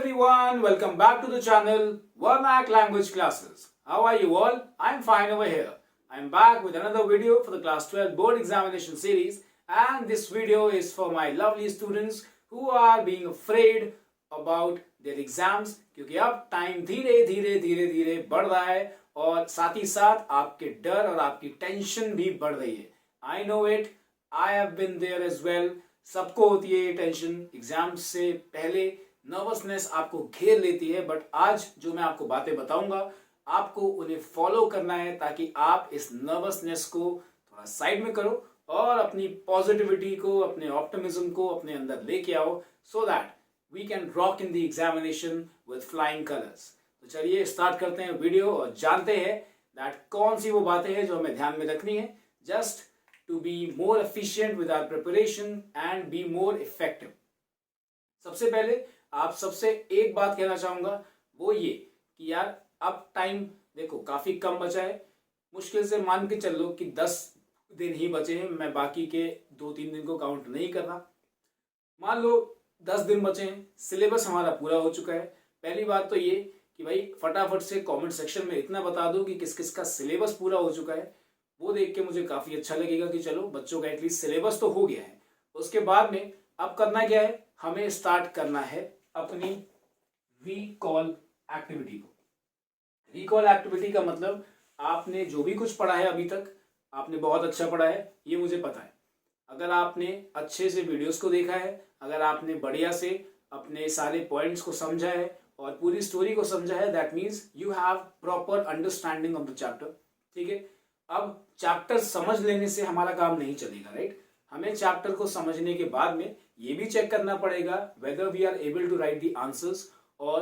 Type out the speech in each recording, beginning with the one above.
everyone, welcome back to the channel Vernac Language Classes. How are you all? I'm fine over here. I'm back with another video for the class 12 board examination series, and this video is for my lovely students who are being afraid about their exams क्योंकि अब time धीरे धीरे बढ़ रहा है और साथ ही साथ आपके डर और आपकी टेंशन भी बढ़ रही है. I know it. I have been there as well. सबको होती है ये टेंशन. एग्जाम से पहले नर्वसनेस आपको घेर लेती है, बट आज जो मैं आपको बातें बताऊंगा आपको उन्हें फॉलो करना है ताकि आप इस नर्वसनेस को थोड़ा साइड में करो और अपनी पॉजिटिविटी को, अपने ऑप्टिमिज्म को अपने अंदर लेके आओ, so that we can rock in the examination with flying colours. तो चलिए स्टार्ट करते हैं वीडियो और जानते हैं दैट कौन सी वो बातें हैं जो हमें ध्यान में रखनी है just to be more efficient with our preparation and be more effective. सबसे पहले आप सबसे एक बात कहना चाहूंगा, वो ये कि यार अब टाइम देखो काफी कम बचा है. मुश्किल से मान के चल लो कि 10 दिन ही बचे हैं. मैं बाकी के 2-3 दिन को काउंट नहीं कर रहा. मान लो 10 दिन बचे हैं. सिलेबस हमारा पूरा हो चुका है. पहली बात तो ये कि भाई फटाफट से कमेंट सेक्शन में इतना बता दो कि किस किस का सिलेबस पूरा हो चुका है. वो देख के मुझे काफी अच्छा लगेगा कि चलो बच्चों का एटलीस्ट सिलेबस तो हो गया है. उसके बाद में अब करना क्या है, हमें स्टार्ट करना है अपनी रिकॉल एक्टिविटी को. रिकॉल एक्टिविटी का मतलब आपने जो भी कुछ पढ़ा है अभी तक आपने बहुत अच्छा पढ़ा है, ये मुझे पता है. अगर आपने अच्छे से वीडियोस को देखा है, अगर आपने बढ़िया से अपने सारे पॉइंट्स को समझा है और पूरी स्टोरी को समझा है, that means you have proper understanding of the chapter. ठीक है. अब चैप्टर समझ लेने से हमारा काम नहीं चलेगा, राइट. हमें चैप्टर को समझने के बाद में ये भी चेक करना पड़ेगा whether we are able to write the answers और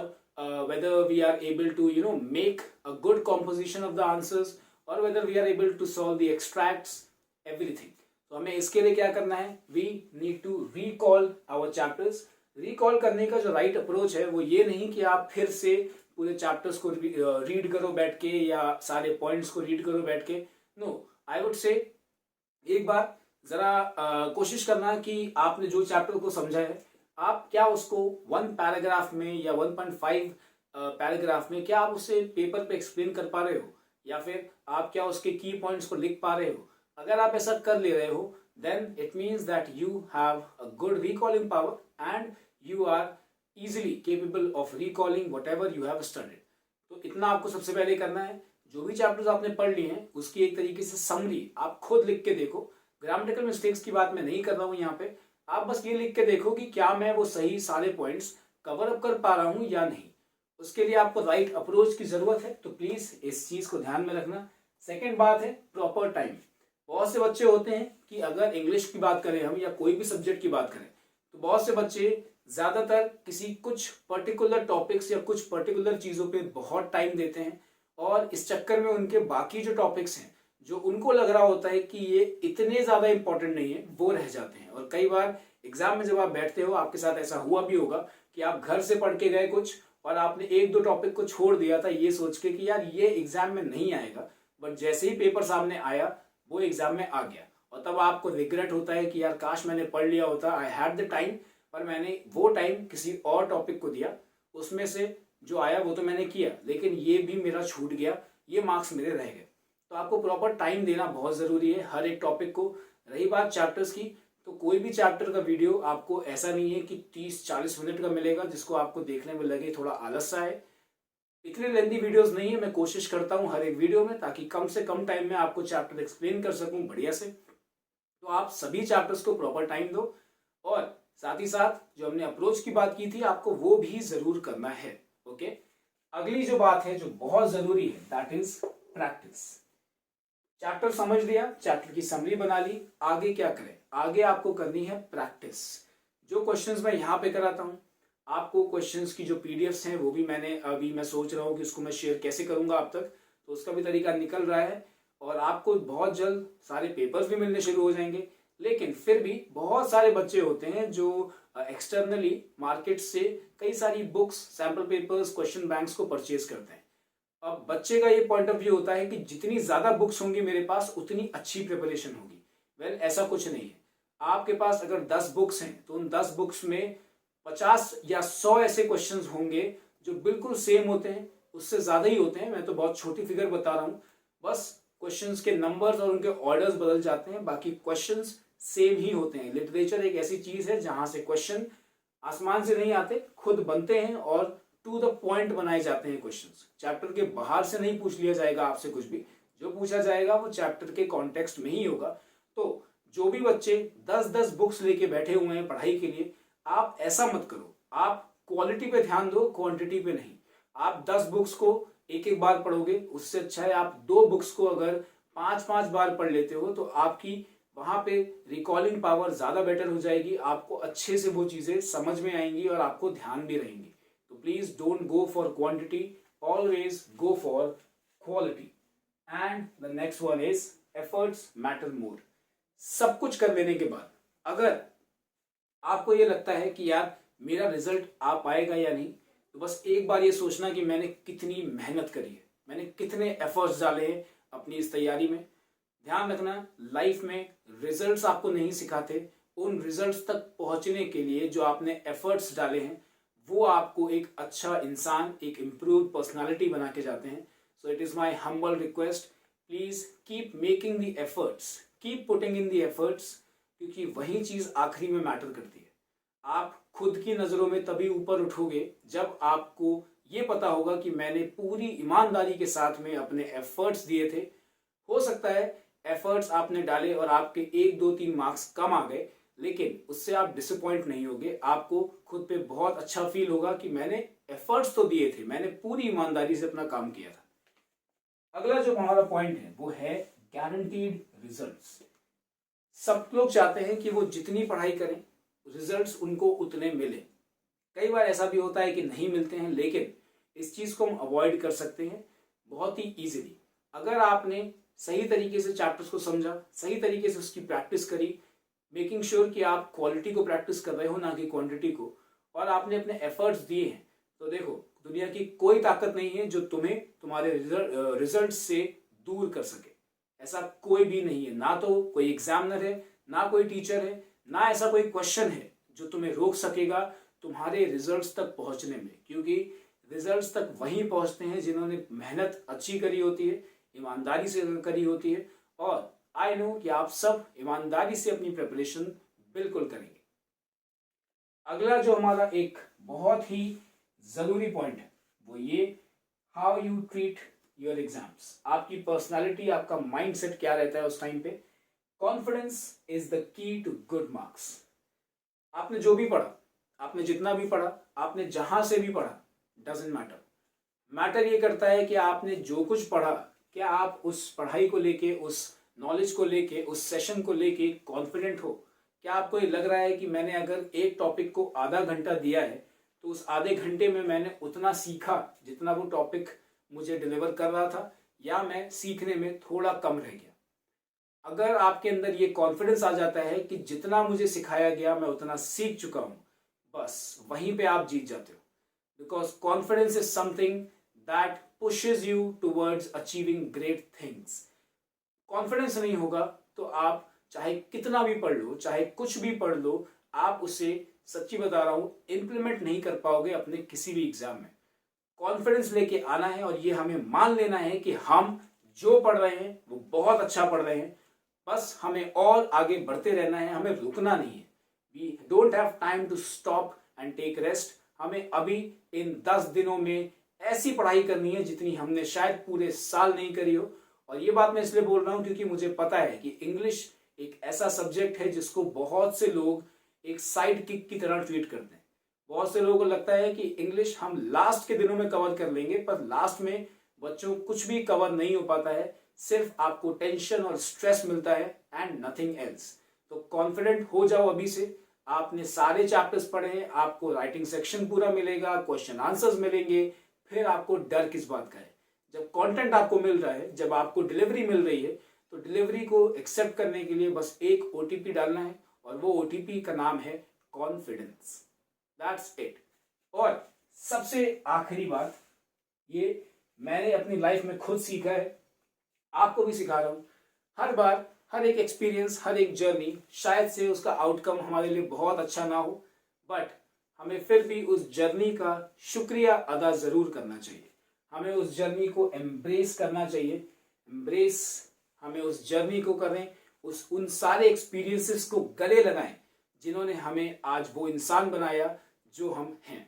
whether we are able to make a good composition of the answers और whether we are able to solve the extracts everything. तो हमें इसके लिए क्या करना है, we need to recall our chapters. Recall करने का जो राइट अप्रोच है वो ये नहीं कि आप फिर से पूरे चैप्टर्स को रीड करो बैठ के या सारे पॉइंट्स को रीड करो बैठ के. नो, आई वुड से एक बार जरा कोशिश करना कि आपने जो चैप्टर को समझा है आप क्या उसको 1 पैराग्राफ में या 1.5 पैराग्राफ में क्या आप उसे पेपर पे एक्सप्लेन कर पा रहे हो, या फिर आप क्या उसके की पॉइंट्स को लिख पा रहे हो. अगर आप ऐसा कर ले रहे हो then it means that you have a good recalling power and you are easily capable of recalling whatever you have studied. तो इतना आपको सबसे पहले करना है. जो भी चैप्टर्स आपने पढ़ लिए हैं उसकी एक तरीके से समरी आप खुद लिख के देखो. ग्रामेटिकल मिस्टेक्स की बात मैं नहीं कर रहा हूं यहाँ पे. आप बस ये लिख के देखो कि क्या मैं वो सही सारे पॉइंट्स कवर अप कर पा रहा हूं या नहीं. उसके लिए आपको राइट अप्रोच की जरूरत है, तो प्लीज इस चीज को ध्यान में रखना. सेकेंड बात है प्रॉपर टाइम. बहुत से बच्चे होते हैं कि अगर इंग्लिश की बात करें हम या कोई भी सब्जेक्ट की बात करें तो बहुत से बच्चे ज्यादातर किसी कुछ पर्टिकुलर टॉपिक्स या कुछ पर्टिकुलर चीजों पे बहुत टाइम देते हैं और इस चक्कर में उनके बाकी जो टॉपिक्स हैं जो उनको लग रहा होता है कि ये इतने ज्यादा इंपॉर्टेंट नहीं है वो रह जाते हैं. और कई बार एग्जाम में जब आप बैठते हो आपके साथ ऐसा हुआ भी होगा कि आप घर से पढ़ के गए कुछ और आपने 1-2 टॉपिक को छोड़ दिया था ये सोच के कि यार ये एग्जाम में नहीं आएगा, बट जैसे ही पेपर सामने आया वो एग्जाम में आ गया और तब आपको रिग्रेट होता है कि यार काश मैंने पढ़ लिया होता, आई हैड द टाइम, पर मैंने वो टाइम किसी और टॉपिक को दिया. उसमें से जो आया वो तो मैंने किया लेकिन ये भी मेरा छूट गया, ये मार्क्स मेरे रह गए. तो आपको प्रॉपर टाइम देना बहुत जरूरी है हर एक टॉपिक को. रही बात चैप्टर्स की, तो कोई भी चैप्टर का वीडियो आपको ऐसा नहीं है कि 30-40 मिनट का मिलेगा जिसको आपको देखने में लगे थोड़ा आलस सा है. इतने लेंथी वीडियोस नहीं है. मैं कोशिश करता हूँ हर एक वीडियो में ताकि कम से कम टाइम में आपको चैप्टर एक्सप्लेन कर सकूँ बढ़िया से. तो आप सभी चैप्टर्स को प्रॉपर टाइम दो और साथ ही साथ जो हमने अप्रोच की बात की थी आपको वो भी जरूर करना है. ओके. अगली जो बात है जो बहुत जरूरी है दैट इज प्रैक्टिस. चैप्टर समझ लिया, चैप्टर की समरी बना ली, आगे क्या करें, आगे आपको करनी है प्रैक्टिस. जो क्वेश्चंस मैं यहाँ पे कराता हूँ आपको क्वेश्चंस की जो पीडीएफ्स हैं वो भी मैं सोच रहा हूँ कि उसको मैं शेयर कैसे करूंगा आप तक, तो उसका भी तरीका निकल रहा है और आपको बहुत जल्द सारे पेपर्स भी मिलने शुरू हो जाएंगे. लेकिन फिर भी बहुत सारे बच्चे होते हैं जो एक्सटर्नली मार्केट से कई सारी books, sample papers, question banks को परचेज करते हैं. अब बच्चे का ये पॉइंट ऑफ व्यू होता है कि जितनी ज्यादा बुक्स होंगी मेरे पास उतनी अच्छी प्रिपरेशन होगी. वेल, ऐसा कुछ नहीं है. आपके पास अगर 10 बुक्स हैं तो उन 10 बुक्स में 50 या 100 ऐसे क्वेश्चंस होंगे जो बिल्कुल सेम होते हैं, उससे ज़्यादा ही होते हैं, मैं तो बहुत छोटी फिगर बता रहा हूँ, बस क्वेश्चंस के नंबर्स और उनके ऑर्डर्स बदल जाते हैं, बाकी क्वेश्चंस सेम ही होते हैं। लिटरेचर एक ऐसी चीज़ है जहाँ से क्वेश्चन आसमान से नहीं आते, खुद बनते हैं और टू द पॉइंट बनाए जाते हैं क्वेश्चंस। चैप्टर के बाहर से नहीं पूछ लिया जाएगा आपसे कुछ भी, जो पूछा जाएगा वो चैप्टर के कॉन्टेक्स्ट में ही होगा। तो जो भी बच्चे 10-10 बुक्स लेके बैठे हुए हैं पढ़ाई के लिए, आप ऐसा मत करो, आप क्वालिटी पे ध्यान दो, क्वांटिटी पे नहीं। आप 10 बुक्स को एक एक बार पढ़ोगे, उससे अच्छा है आप 2 बुक्स को अगर 5-5 बार पढ़ लेते हो तो आपकी वहां पे रिकॉलिंग पावर ज्यादा बेटर हो जाएगी, आपको अच्छे से वो चीजें समझ में आएंगी और आपको ध्यान भी रहेंगी। तो please don't go for quantity, always go for quality. And the next one is efforts matter more. सब कुछ कर लेने के बाद अगर आपको ये लगता है कि यार मेरा रिजल्ट आ पाएगा या नहीं, तो बस एक बार ये सोचना कि मैंने कितनी मेहनत करी है, मैंने कितने एफर्ट्स डाले हैं अपनी इस तैयारी में। ध्यान रखना, लाइफ में रिजल्ट्स आपको नहीं सिखाते, उन रिजल्ट्स तक पहुंचने के लिए जो आपने एफर्ट्स डाले हैं वो आपको एक अच्छा इंसान, एक इम्प्रूव पर्सनालिटी बना के जाते हैं। So it is my humble request, please keep making the efforts, keep putting in the efforts, क्योंकि वही चीज आखिरी में मैटर करती है। आप खुद की नजरों में तभी ऊपर उठोगे जब आपको ये पता होगा कि मैंने पूरी ईमानदारी के साथ में अपने एफर्ट्स दिए थे। हो सकता है एफर्ट्स आपने डाले और आपके 1-2-3 मार्क्स कम आ गए, लेकिन उससे आप डिसअपॉइंट नहीं होगे, आपको खुद पे बहुत अच्छा फील होगा कि मैंने एफर्ट्स तो दिए थे, मैंने पूरी ईमानदारी से अपना काम किया था। अगला जो हमारा पॉइंट है वो है गारंटीड रिजल्ट्स। सब लोग चाहते हैं कि वो जितनी पढ़ाई करें रिजल्ट्स उनको उतने मिले। कई बार ऐसा भी होता है कि नहीं मिलते हैं, लेकिन इस चीज को हम अवॉइड कर सकते हैं बहुत ही इजीली। अगर आपने सही तरीके से चैप्टर्स को समझा, सही तरीके से उसकी प्रैक्टिस करी, मेकिंग श्योर कि आप क्वालिटी को प्रैक्टिस कर रहे हो ना कि क्वांटिटी को, और आपने अपने एफर्ट्स दिए हैं, तो देखो दुनिया की कोई ताकत नहीं है जो तुम्हें तुम्हारे रिजल्ट से दूर कर सके। ऐसा कोई भी नहीं है, ना तो कोई एग्जामिनर है, ना कोई टीचर है, ना ऐसा कोई क्वेश्चन है जो तुम्हें रोक सकेगा तुम्हारे रिजल्ट्स तक पहुंचने में, क्योंकि रिजल्ट्स तक वहीं पहुंचते हैं जिन्होंने मेहनत अच्छी करी होती है, ईमानदारी से करी होती है। और आई नो कि आप सब ईमानदारी से अपनी प्रिपरेशन बिल्कुल करेंगे। अगला जो हमारा एक बहुत ही जरूरी पॉइंट है वो ये, how you treat your exams. आपकी पर्सनालिटी, आपका माइंडसेट क्या रहता है उस टाइम पे। Confidence is the key to good marks. आपने जो भी पढ़ा, आपने जितना भी पढ़ा, आपने जहां से भी पढ़ा, डजेंट मैटर। मैटर ये करता है कि आपने जो कुछ पढ़ा, क्या आप उस पढ़ाई को लेके, उस नॉलेज को लेके, उस सेशन को लेके कॉन्फिडेंट हो। क्या आपको ये लग रहा है कि मैंने अगर एक टॉपिक को आधा घंटा दिया है तो उस आधे घंटे में मैंने उतना सीखा जितना वो टॉपिक मुझे डिलीवर कर रहा था, या मैं सीखने में थोड़ा कम रह गया। अगर आपके अंदर ये कॉन्फिडेंस आ जाता है कि जितना मुझे सिखाया गया मैं उतना सीख चुका हूं, बस वहीं पे आप जीत जाते हो। Because confidence is something that pushes you towards achieving great things. Confidence नहीं होगा तो आप चाहे कितना भी पढ़ लो, चाहे कुछ भी पढ़ लो, आप उसे, सच्ची बता रहा हूं, इंप्लीमेंट नहीं कर पाओगे अपने किसी भी एग्जाम में। कॉन्फिडेंस लेके आना है और ये हमें मान लेना है कि हम जो पढ़ रहे हैं वो बहुत अच्छा पढ़ रहे हैं, बस हमें और आगे बढ़ते रहना है, हमें रुकना नहीं है। We don't have time to stop and take rest. हमें अभी इन 10 दिनों में ऐसी पढ़ाई करनी है जितनी हमने शायद पूरे साल नहीं करी हो। और ये बात मैं इसलिए बोल रहा हूं क्योंकि मुझे पता है कि इंग्लिश एक ऐसा सब्जेक्ट है जिसको बहुत से लोग एक साइड किक की तरह ट्रीट करते हैं। बहुत से लोगों को लगता है कि इंग्लिश हम लास्ट के दिनों में कवर कर लेंगे, पर लास्ट में बच्चों कुछ भी कवर नहीं हो पाता है, सिर्फ आपको टेंशन और स्ट्रेस मिलता है एंड नथिंग एल्स। तो कॉन्फिडेंट हो जाओ अभी से। आपने सारे चैप्टर्स पढ़े हैं, आपको राइटिंग सेक्शन पूरा मिलेगा, क्वेश्चन आंसर्स मिलेंगे, फिर आपको डर किस बात का है। जब कंटेंट आपको मिल रहा है, जब आपको डिलीवरी मिल रही है, तो डिलीवरी को एक्सेप्ट करने के लिए बस एक ओटीपी डालना है, और वो ओटीपी का नाम है कॉन्फिडेंस। That's it. और सबसे आखिरी बात, ये मैंने अपनी लाइफ में खुद सीखा है, आपको भी सिखा रहा हूं। हर बार, हर एक एक्सपीरियंस, हर एक जर्नी, शायद से उसका आउटकम हमारे लिए बहुत अच्छा ना हो, बट हमें फिर भी उस जर्नी का शुक्रिया अदा ज़रूर करना चाहिए। हमें उस जर्नी को एम्ब्रेस करना चाहिए। एम्ब्रेस हमें उस जर्नी को करें, उन सारे एक्सपीरियंसेस को गले लगाएं जिन्होंने हमें आज वो इंसान बनाया जो हम हैं।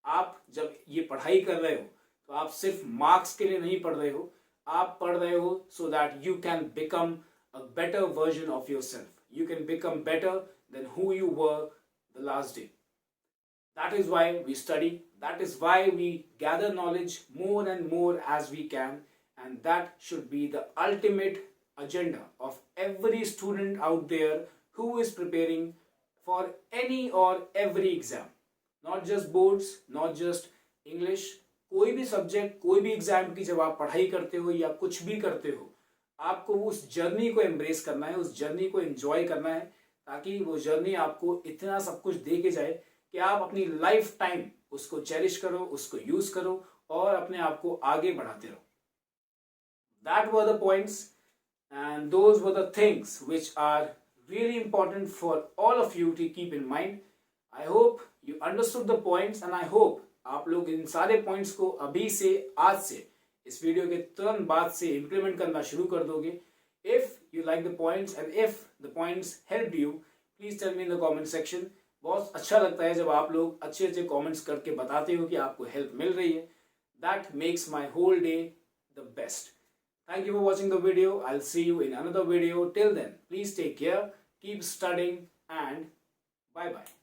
आप जब ये पढ़ाई कर रहे हो तो आप सिर्फ मार्क्स के लिए नहीं पढ़ रहे हो, आप पढ़ रहे हो so that you can become a better version of your self. You can become better than who you were the last day. That is why we study. That is why we gather knowledge more and more as we can. And that should be the ultimate agenda of every student out there who is preparing for any or every exam. Not just boards, not just English. कोई भी subject, कोई भी exam की जब आप पढ़ाई करते हो या कुछ भी करते हो, आपको उस जर्नी को एम्ब्रेस करना है, उस जर्नी को एंजॉय करना है, ताकि वो जर्नी आपको इतना सब कुछ दे के जाए कि आप अपनी लाइफ टाइम उसको चेरिश करो, उसको यूज करो और अपने आप को आगे बढ़ाते रहो. That were the points and those were the things which are really important for all of you to keep in mind. I hope you understood the points and I hope आप लोग इन सारे पॉइंट्स को अभी से, आज से, इस video के तुरंत बाद से इम्प्लीमेंट करना शुरू कर दोगे. If you like the points and if the points help you, please tell me in the comment section. बहुत अच्छा लगता है जब आप लोग अच्छे अच्छे कमेंट्स करके बताते हो कि आपको हेल्प मिल रही है. That makes my whole day the best. Thank you for watching the video. I'll see you in another video. Till then, please take care, keep studying, and bye bye.